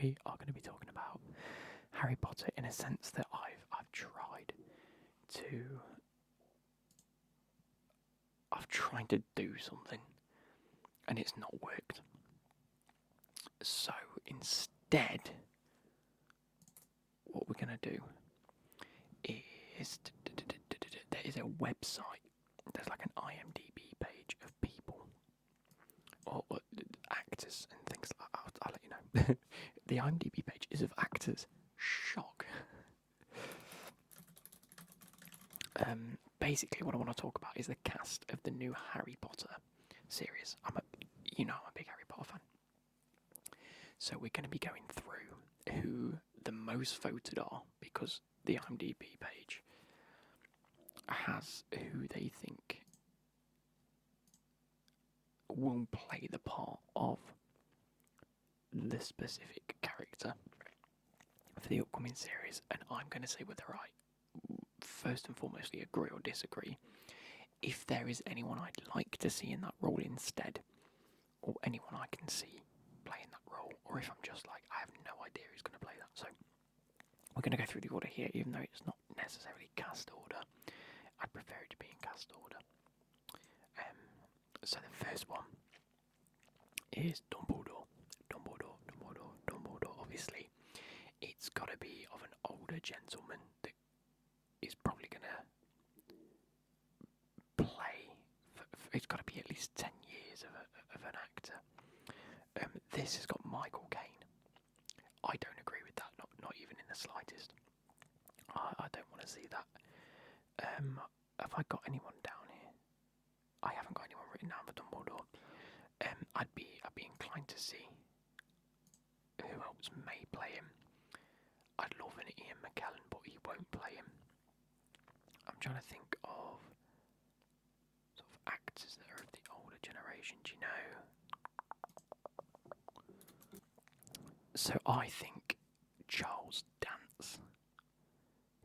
we are going to be talking about Harry Potter in a sense that I've tried to do something and it's not worked. So instead, what we're going to do is there is a website. There's like an IMDb page of people or actors and things like that. I'll let you know. The IMDb page is of actors. Shock. Basically, what I want to talk about is the cast of the new Harry Potter series. I'm a big Harry Potter fan. So we're going to be going through who the most voted are, because the IMDb page has who they think will play the part of the specific character for the upcoming series, and I'm going to say whether I first and foremostly agree or disagree. If there is anyone I'd like to see in that role instead, or anyone I can see playing that role, or if I'm just like, I have no idea who's going to play that. So we're going to go through the order here, even though it's not necessarily cast order. I'd prefer it to be in cast order. So the first one is Dumbledore. Obviously, it's got to be of an older gentleman that is probably going to play. It's got to be at least 10 years of an actor. This has got Michael Caine. I don't agree with that, not even in the slightest. I don't want to see that. Have I got anyone down here? I haven't got anyone written down for Dumbledore. I'd be inclined to see who else may play him. I'd love an Ian McKellen, but he won't play him. I'm trying to think of sort of actors that are of the older generation. Do you know? So I think Charles Dance,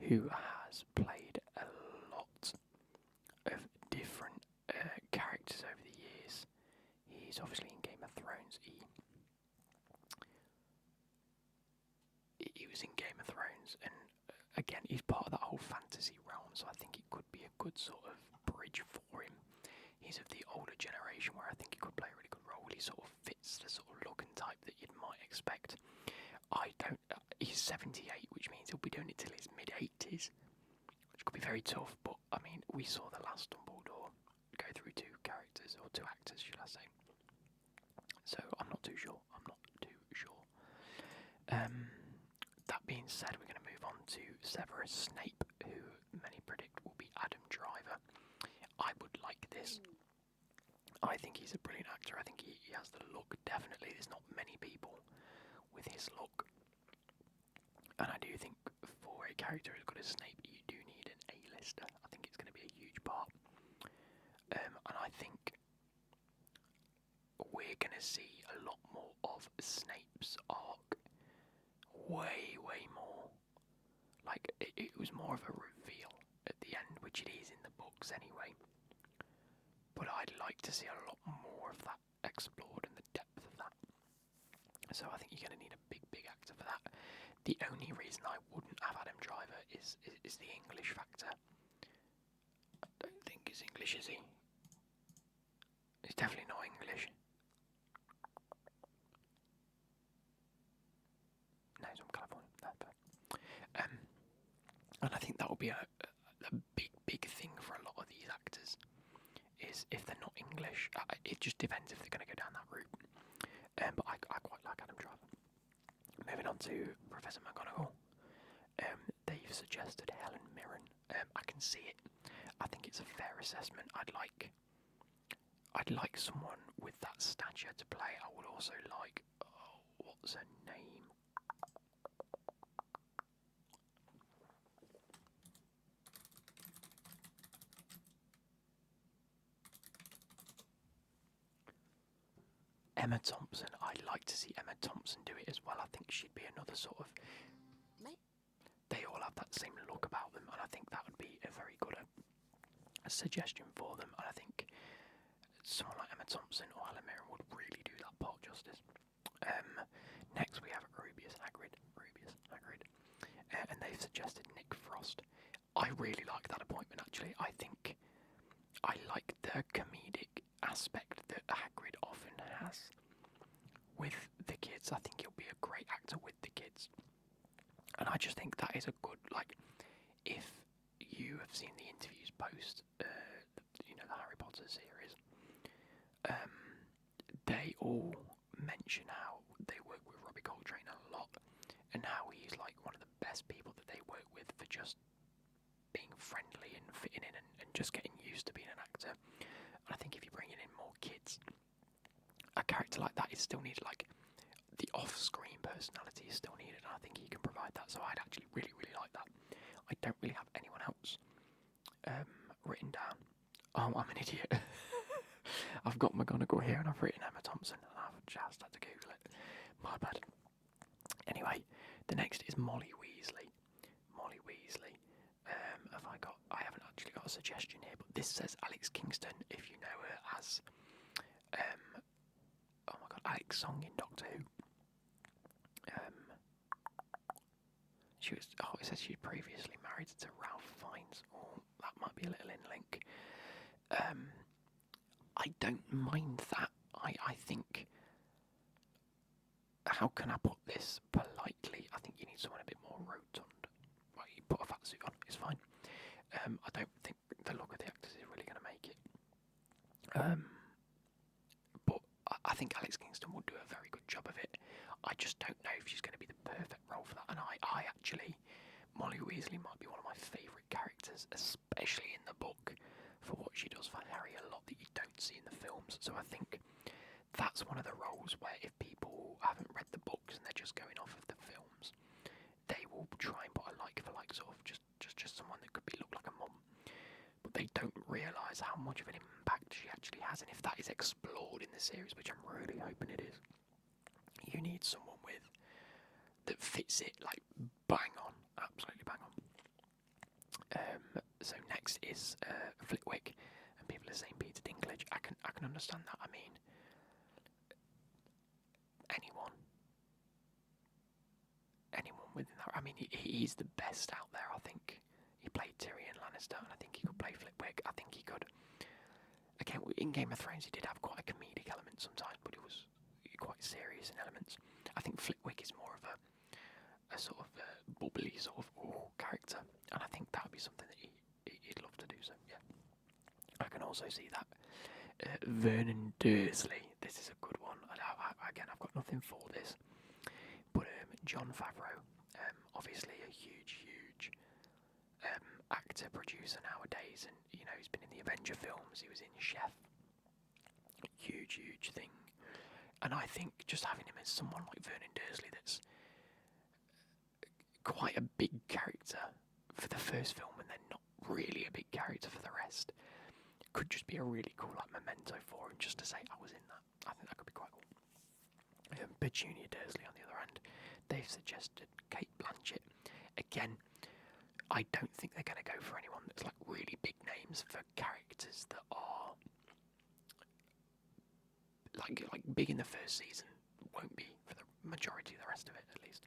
who has played a lot of different characters over the years. He's obviously in Game of Thrones. He was in Game of Thrones, and again, he's part of that whole fantasy realm, so I think it could be a good sort of bridge for him. He's of the older generation, where I think he could play a really good role. He sort of fits the sort of look and type that you might expect. He's 78, which means he'll be doing it till his mid-80s, which could be very tough, but I mean, we saw the last Dumbledore go through two actors, should I say. So I'm not too sure. That being said, we're going to move on to Severus Snape, who many predict will be Adam Driver. I would like this. I think he's a brilliant actor. I think he has the look, definitely. There's not many people with his look. And I do think for a character as good as Snape, you do need an A-lister. I think it's going to be a huge part. And I think we're going to see a lot more of Snape's arc. Way more. Like, it was more of a reveal at the end, which it is in the books anyway. But I'd like to see a lot more of that explored and the depth of that. So I think you're going to need a big actor for that. The only reason I wouldn't have Adam Driver is the English factor. I don't think he's English, is he? He's definitely not English. No, he's from California. No, but, and I think that will be a big thing for a lot of these actors, is if they're not English. It just depends if they're going to go down that route. But I quite like Adam Driver. Moving on to Professor McGonagall. They've suggested Helen Mirren. I can see it. I think it's a fair assessment. I'd like someone with that stature to play. I would also like, what's her name? Emma Thompson. I'd like to see Emma Thompson do it as well. I think she'd be another sort of... They all have that same look about them, and I think that would be a very good suggestion for them. And I think someone like Emma Thompson or Helen Mirren would really do that part justice. Next we have Rubius Hagrid, and they've suggested Nick Frost. I really like that appointment, actually. I think I like the comedic aspect that Hagrid often has with the kids. I think he'll be a great actor with the kids. And I just think that is a good, like, if you have seen the interviews post, the Harry Potter series, they all mention how they work with Robbie Coltrane a lot, and how he's like one of the best people that they work with for just being friendly and fitting in and just getting used to being an actor. And I think if you're bringing in more kids, a character like that is still needed. Like, the off-screen personality is still needed, and I think he can provide that. So I'd actually really, really like that. I don't really have anyone else written down. Oh, I'm an idiot. I've got McGonagall here, and I've written Emma Thompson, and I've just had to Google it. My bad. Anyway, the next is Molly Weasley. Molly Weasley. I haven't actually got a suggestion here, but this says Alex Kingston, if you know her as, Alex Song in Doctor Who. It says she was previously married to Ralph Fiennes. Oh, that might be a little in link. I don't mind that. I think, how can I put this politely? I think you need someone a bit more rotund. Well, you put a fat suit on, it's fine. I don't think the look of the actors is really going to make it. But I think Alex Kingston will do a very good job of it. I just don't know if she's going to be the perfect role for that. And I actually, Molly Weasley might be one of my favourite characters, especially in the book, for what she does for Harry a lot that you don't see in the films. So I think that's one of the roles where if people haven't read the books and they're just going off of the films, they will try and put a like for like, sort of just someone that could look like a mum. But they don't realise how much of an impact she actually has, and if that is explored in the series, which I'm really hoping it is, you need someone that fits it like bang on, absolutely bang on. So next is Flitwick, and people are saying Peter Dinklage. I can understand that. I mean, anyone within that. I mean, he's the best out there. I think he played Tyrion Lannister, and I think he could play Flitwick. I think he could. Again, in Game of Thrones, he did have quite a comedic element sometimes, but it was quite serious in elements. I think Flitwick is more of a sort of bubbly sort of character, and I think that would be something that he'd love to do. So yeah, I can also see that. Vernon Dursley, this is a good one. Again, I've got nothing for this, but Jon Favreau, obviously a huge actor, producer nowadays, and he's been in the Avenger films. He was in Chef, huge thing. And I think just having him as someone like Vernon Dursley, that's quite a big character for the first film and then not really a big character for the rest, could just be a really cool like memento for him, just to say I was in that. I think that could be quite cool. Petunia Dursley on the other end, they've suggested Kate Blanchett. Again, I don't think they're going to go for anyone that's like really big names for characters that are like big in the first season, won't be for the majority of the rest of it, at least.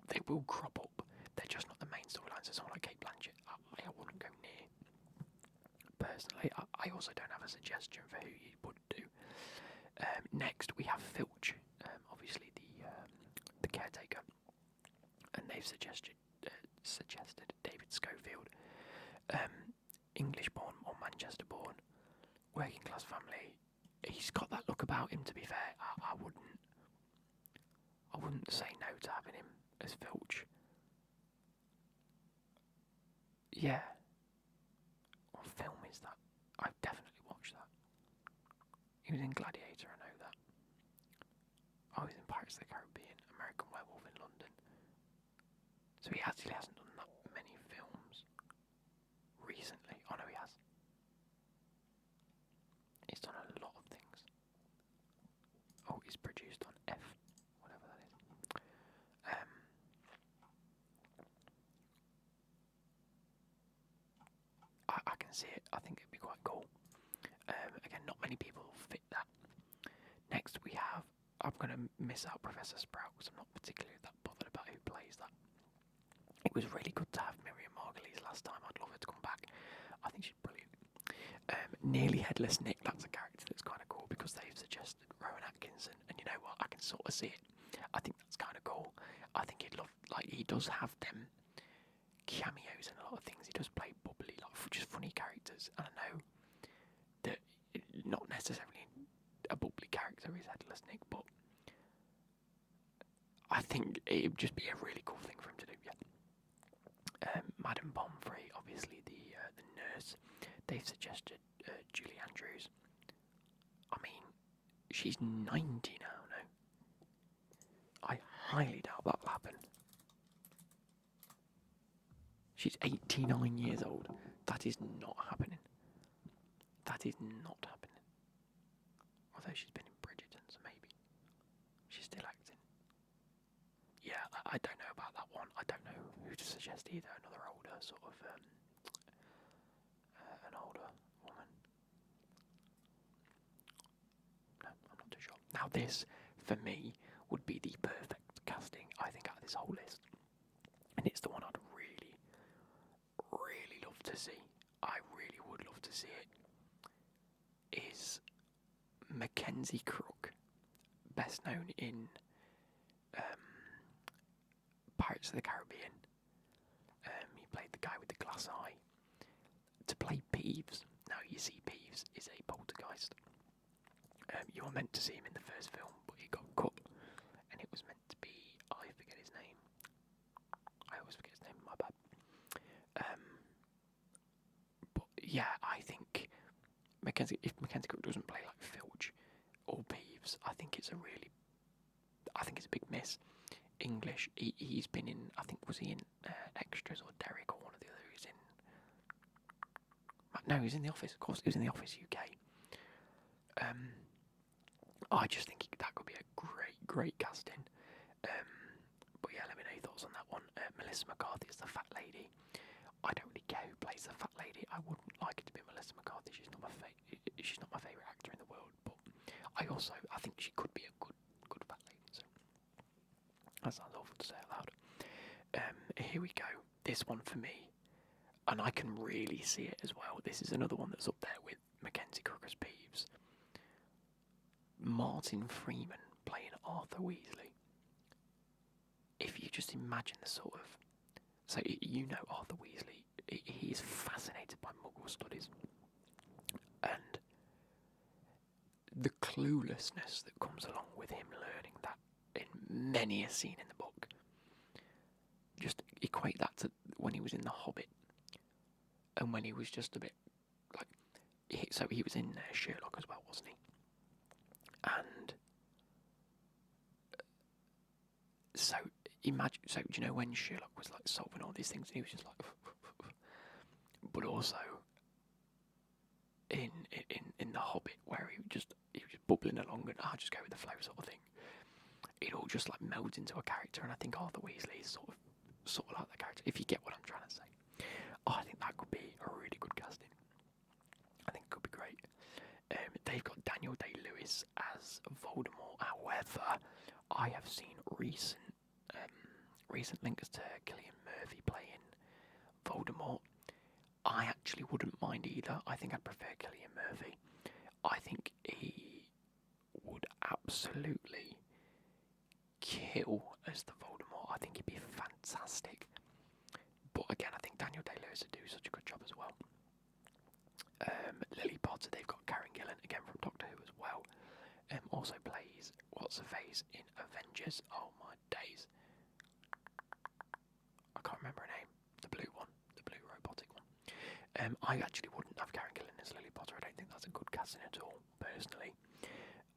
They will crop up. They're just not the main storyline. So someone like Kate Blanchett, I wouldn't go near. Personally, I also don't have a suggestion for who you would do. Next, we have Filch, obviously the caretaker, and they've suggested David Schofield, English-born or Manchester-born, working-class family. He's got that look about him. To be fair, I wouldn't say no to having him as Filch. Yeah. What film is that? I've definitely watched that. He was in Gladiator, I know that. Oh, he's in Pirates of the Caribbean, American Werewolf in London. So he actually hasn't done that many films recently. Oh no, he has. He's done a lot of things. Oh, he's produced on F, whatever that is. I can see it. I think it'd be quite cool. Again, not many people fit that. Next we have I'm going to miss out Professor Sprout because I'm not particularly that bothered about who plays that. It was really good to have Miriam Margolyes last time. I'd love her to come back. I think she's brilliant. Nearly Headless Nick, that's a character that's kind of cool because they've suggested Rowan Atkinson, and you know what, I can sort of see it. I think that's kind of cool. I think he does have them cameos in a lot of things. He does play bubbly, just funny characters, and I know that not necessarily a bubbly character is Headless Nick, but I think it would just be a really cool thing for him to do. Yeah. Madame Pomfrey, obviously the nurse. They've suggested Julie Andrews. I mean, she's 90 now, no? I highly doubt that'll happen. She's 89 years old. That is not happening. That is not happening. Although she's been in Bridgerton, so maybe. She's still acting. Yeah, I don't know about that one. I don't know who to suggest either. Another older sort of, an older woman. No, I'm not too sure. Now this, for me, would be the perfect casting, I think, out of this whole list. And it's the one I'd really, really love to see. I really would love to see it. Is Mackenzie Crook, best known in Pirates of the Caribbean. He played the guy with the glass eye. To play Peeves. Now you see Peeves is a poltergeist. You were meant to see him in the first film, but he got cut. And it was meant to be, I forget his name. I always forget his name, my bad. But yeah, I think if Mackenzie Crook doesn't play like Filch or Peeves, I think it's a big miss. English, he's been in, I think, was he in Extras or Derek or one of the other? He's in, no, he's in The Office, of course, he was in The Office UK. I just think that could be a great casting. But yeah, let me know your thoughts on that one. Melissa McCarthy is the fat lady. I don't really care who plays the fat lady. I wouldn't like it to be Melissa McCarthy. She's not my favourite actor in the world, but I think she could be a good fat lady. So that sounds awful to say out loud. Here we go. This one for me, and I can really see it as well. This is another one that's up there with Mackenzie Crook as Peeves. Martin Freeman playing Arthur Weasley. If you just imagine the sort of... So you know Arthur Weasley, he is fascinated by Muggle studies. And the cluelessness that comes along with him learning that in many a scene in the book. Just equate that to when he was in The Hobbit. And when he was just a bit like... So he was in Sherlock as well, wasn't he? And so imagine, do you know when Sherlock was like solving all these things and he was just like, but also in The Hobbit where he was just bubbling along and I'll just go with the flow sort of thing. It all just like melds into a character, and I think Arthur Weasley is sort of like that character. If you get what I'm trying to say, I think that could be a really good casting. I think it could be great. They've got Daniel Day-Lewis as Voldemort. However, I have seen recent links to Cillian Murphy playing Voldemort. I actually wouldn't mind either. I think I'd prefer Cillian Murphy. I think he would absolutely kill as the Voldemort. I think he'd be fantastic. But again, I think Daniel Day-Lewis would do such a good job as well. Lily Potter, they've got Karen Gillan, again from Doctor Who as well. Also plays What's-Her-Face in Avengers. Oh my days. I can't remember her name. The blue one. The blue robotic one. I actually wouldn't have Karen Gillan as Lily Potter. I don't think that's a good casting at all, personally.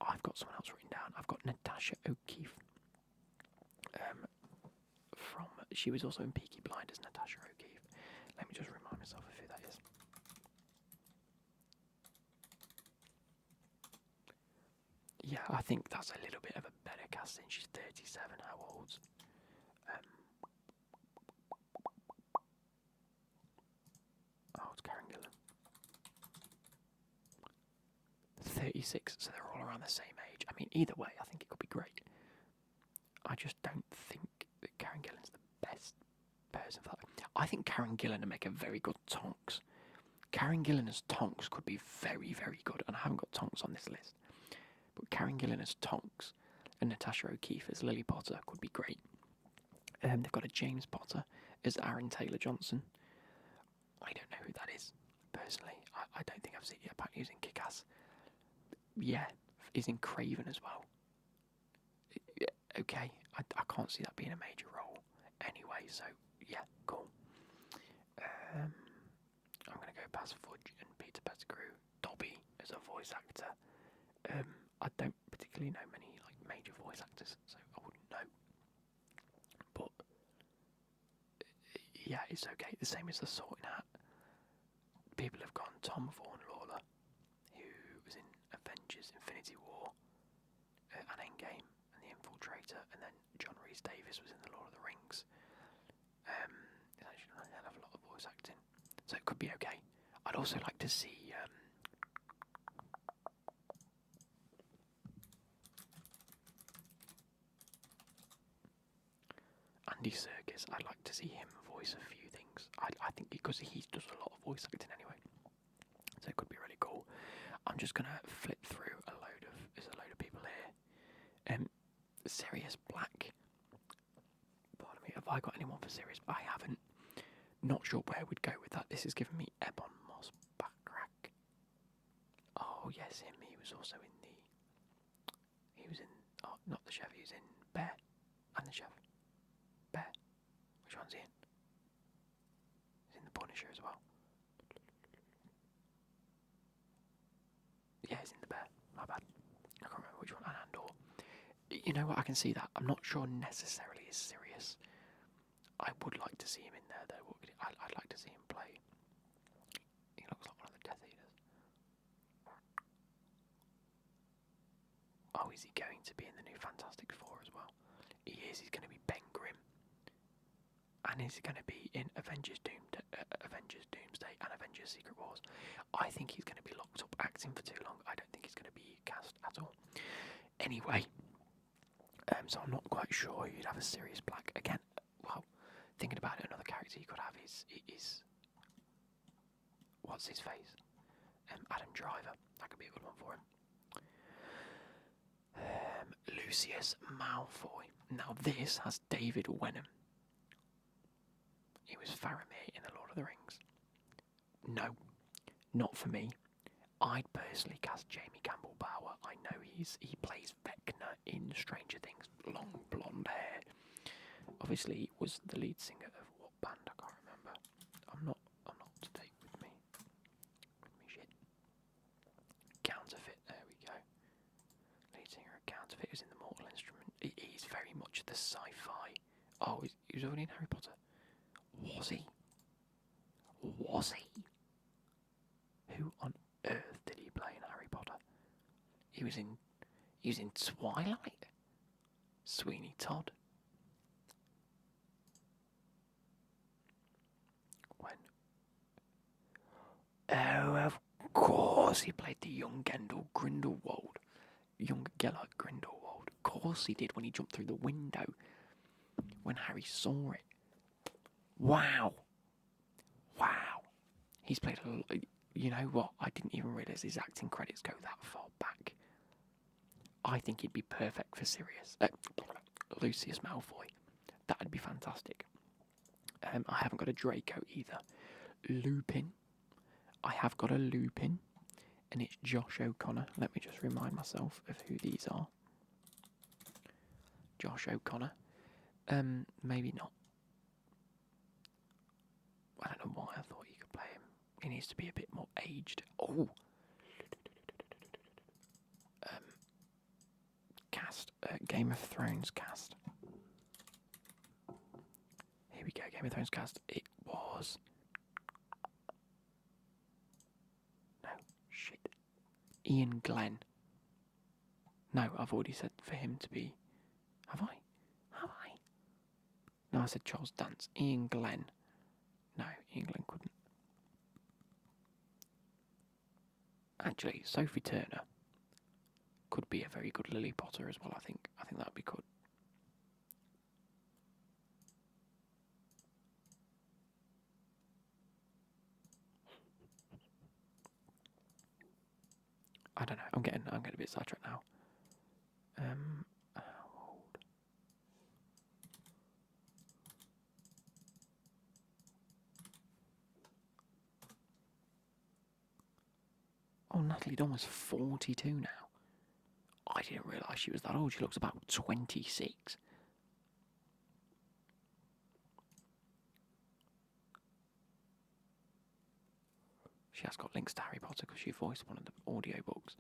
I've got someone else written down. I've got Natasha O'Keefe. She was also in Peaky Blinders, Natasha O'Keefe. Let me just remind myself of who that is. Yeah, I think that's a little bit of a better casting. She's 37. How old? How old's Karen Gillan? 36. So they're all around around the same age. I mean, either way, I think it could be great. I just don't think that Karen Gillan's the best person for that. I think Karen Gillan would make a very good Tonks. Karen Gillan as Tonks could be very, very good, and I haven't got Tonks on this list. But Karen Gillan as Tonks and Natasha O'Keefe as Lily Potter could be great. They've got a James Potter as Aaron Taylor-Johnson. I don't know who that is, personally. I don't think I've seen it yet. Apparently he's in Kick-Ass. Yeah, he's in Craven as well. Okay, I can't see that being a major role anyway, so yeah, cool. I'm going to go past Fudge and Peter Pettigrew. Dobby as a voice actor. I don't particularly know many major voice actors, so I wouldn't know. But yeah, it's okay. The same as the Sorting Hat. People have gone Tom Vaughan Lawler, who was in Avengers Infinity War and Endgame and The Infiltrator, and then John Rhys-Davies was in The Lord of the Rings. He's actually done a hell of a lot of voice acting, so it could be okay. I'd also like to see Andy Serkis. I'd like to see him voice a few things. I think because he does a lot of voice acting anyway, so it could be really cool. I'm just gonna flip through there's a load of people here. Sirius Black. Pardon me, have I got anyone for Sirius? I haven't. Not sure where we'd go with that. This is giving me Ebon Moss Backrack. Oh yes, him. He was also in not the Chef. He was in Bear and the Chef. Bear. Which one's he in? He's in the Punisher as well. Yeah, he's in the Bear. My bad. I can't remember which one. And Andor. You know what? I can see that. I'm not sure necessarily is serious. I would like to see him in there though. I'd like to see him play. He looks like one of the Death Eaters. Oh, is he going to be in the new Fantastic Four as well? He is. He's going to be Ben Grimm. And he's going to be in Avengers Doomsday and Avengers Secret Wars. I think he's going to be locked up acting for too long. I don't think he's going to be cast at all. Anyway, so I'm not quite sure you'd have a Sirius Black. Again, well, thinking about it, another character you could have is what's his face? Adam Driver. That could be a good one for him. Lucius Malfoy. Now this has David Wenham. He was Faramir in The Lord of the Rings. No, not for me. I'd personally cast Jamie Campbell Bower. I know he plays Vecna in Stranger Things. Long blonde hair. Obviously, he was the lead singer of what band? I can't remember. I'm not up to date with me. Shit. Counterfeit. There we go. Lead singer of Counterfeit was in The Mortal Instrument. He's very much the sci-fi. Oh, he was already in Harry Potter. Was he? Who on earth did he play in Harry Potter? He was in Twilight. Sweeney Todd. When? Oh, of course he played the young Grindelwald. Young Gellert Grindelwald. Of course he did when he jumped through the window. When Harry saw it. Wow. He's played a lot. You know what? I didn't even realise his acting credits go that far back. I think he'd be perfect for Sirius. Lucius Malfoy. That'd be fantastic. I haven't got a Draco either. Lupin. I have got a Lupin. And it's Josh O'Connor. Let me just remind myself of who these are. Josh O'Connor. Maybe not. I don't know why I thought you could play him. He needs to be a bit more aged. Oh! Cast. Game of Thrones cast. Here we go, Game of Thrones cast. It was... No, shit. Ian Glenn. No, I've already said for him to be... Have I? No, I said Charles Dance. Ian Glenn. No, Ian Glenn couldn't. Actually, Sophie Turner. could be a very good Lily Potter as well. I think that'd be good. I don't know. I'm getting a bit sidetracked now. How old? Oh, Natalie Dunn was 42 now. I didn't realise she was that old. She looks about 26. She has got links to Harry Potter because she voiced one of the audiobooks.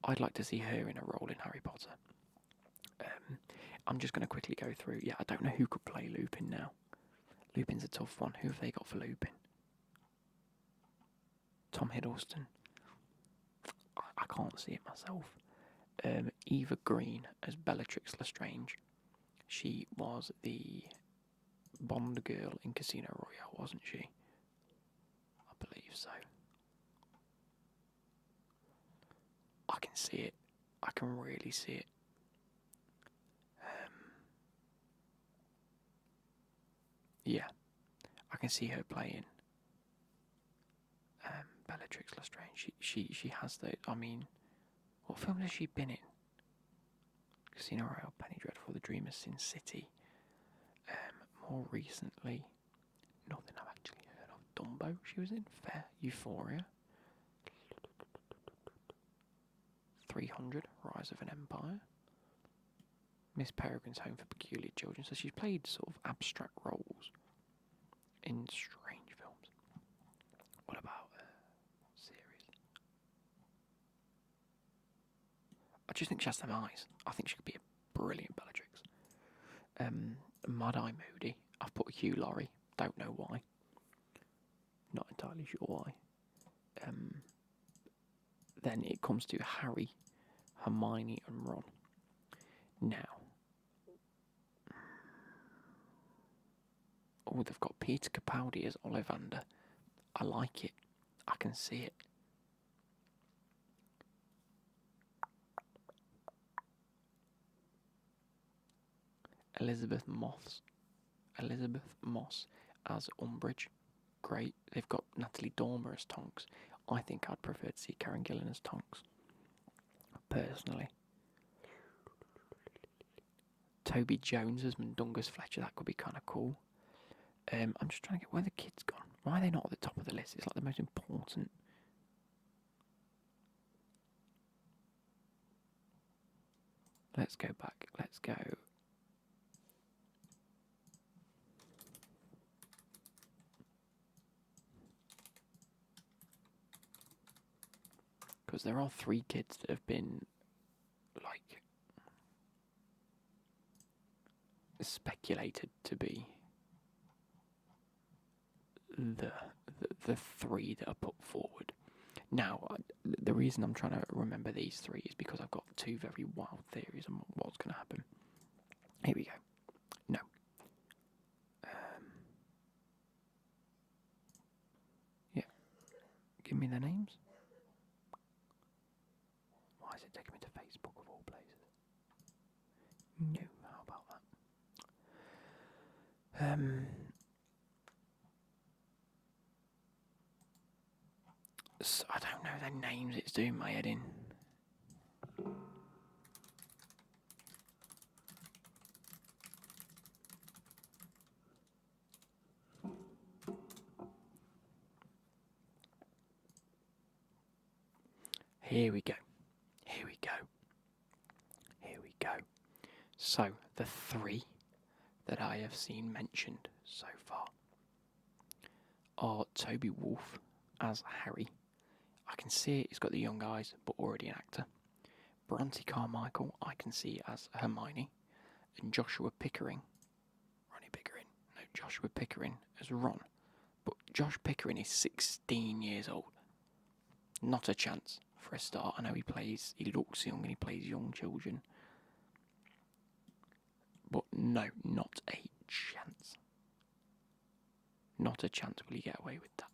I'd like to see her in a role in Harry Potter. I'm just going to quickly go through. Yeah, I don't know who could play Lupin now. Lupin's a tough one. Who have they got for Lupin? Tom Hiddleston. I can't see it myself. Eva Green as Bellatrix Lestrange. She was the Bond girl in Casino Royale, wasn't she? I believe so. I can see it. I can really see it. Yeah, I can see her playing Bellatrix Lestrange. She has the. I mean, what film has she been in? Casino Royale, Penny Dreadful, The Dreamer's Sin City. More recently, nothing I've actually heard of. Dumbo, she was in. Fair. Euphoria. 300, Rise of an Empire. Miss Peregrine's Home for Peculiar Children. So she's played sort of abstract roles in strange films. What about series? I just think she has them eyes. I think she could be a brilliant Bellatrix. Mad-Eye Moody. I've put Hugh Laurie. Don't know why. Not entirely sure why. Then it comes to Harry, Hermione and Ron. Now. Oh, they've got Peter Capaldi as Ollivander. I like it. I can see it. Elizabeth Moss as Umbridge. Great. They've got Natalie Dormer as Tonks. I think I'd prefer to see Karen Gillan as Tonks. Personally. Toby Jones as Mundungus Fletcher. That could be kind of cool. I'm just trying to get where the kids gone. Why are they not at the top of the list? It's like the most important. Let's go back. Let's go. Because there are 3 kids that have been, like, speculated to be the 3 that are put forward. Now, the reason I'm trying to remember these 3 is because I've got 2 very wild theories on what's going to happen. Here we go. No. Yeah. Give me their names. Why is it taking me to Facebook of all places? No, how about that? So I don't know their names, it's doing my head in. Here we go. So, the 3 that I have seen mentioned so far are Toby Wolfe as Harry. I can see it, he's got the young eyes, but already an actor. Bronte Carmichael, I can see as Hermione. And Joshua Pickering as Ron. But Josh Pickering is 16 years old. Not a chance for a start. I know he looks young and he plays young children. But no, not a chance. Not a chance will he get away with that.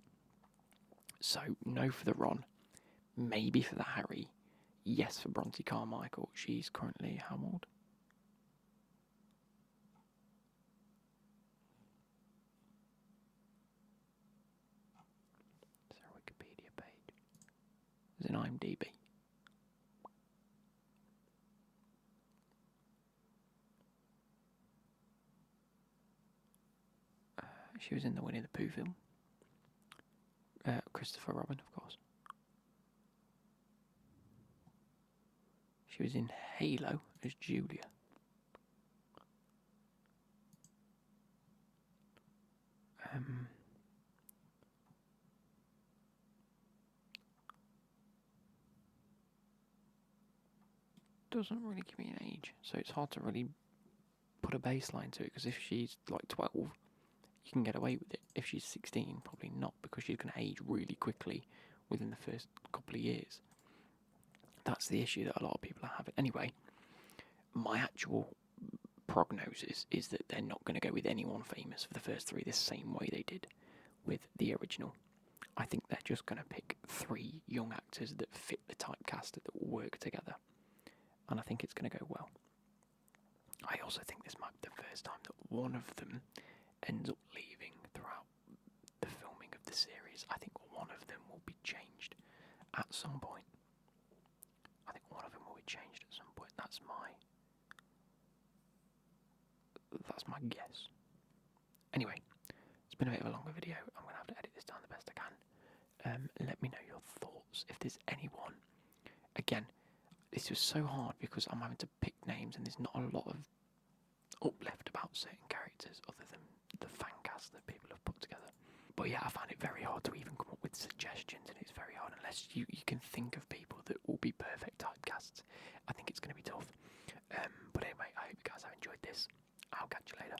So, no for the Ron. Maybe for the Harry. yes, for Bronte Carmichael, she's currently how old? Is there a Wikipedia page? Is it IMDb? She was in the Winnie the Pooh film. Christopher Robin, of course. She was in Halo as Julia. Doesn't really give me an age, so it's hard to really put a baseline to it, because if she's like 12, you can get away with it. If she's 16, probably not, because she's going to age really quickly within the first couple of years. That's the issue that a lot of people are having. Anyway, my actual prognosis is that they're not going to go with anyone famous for the first three the same way they did with the original. I think they're just going to pick 3 young actors that fit the typecast that will work together. And I think it's going to go well. I also think this might be the first time that one of them ends up leaving throughout the filming of the series. I think one of them will be changed at some point. That's my guess. Anyway, it's been a bit of a longer video. I'm going to have to edit this down the best I can. Let me know your thoughts. If there's anyone, again, this was so hard because I'm having to pick names and there's not a lot of uplift about certain characters other than the fan cast that people have put together. But yeah, I find it very hard to even come up with suggestions, and it's very hard unless you can think of people that will be perfect typecasts. I think it's going to be tough. But anyway, I hope you guys have enjoyed this. I'll catch you later.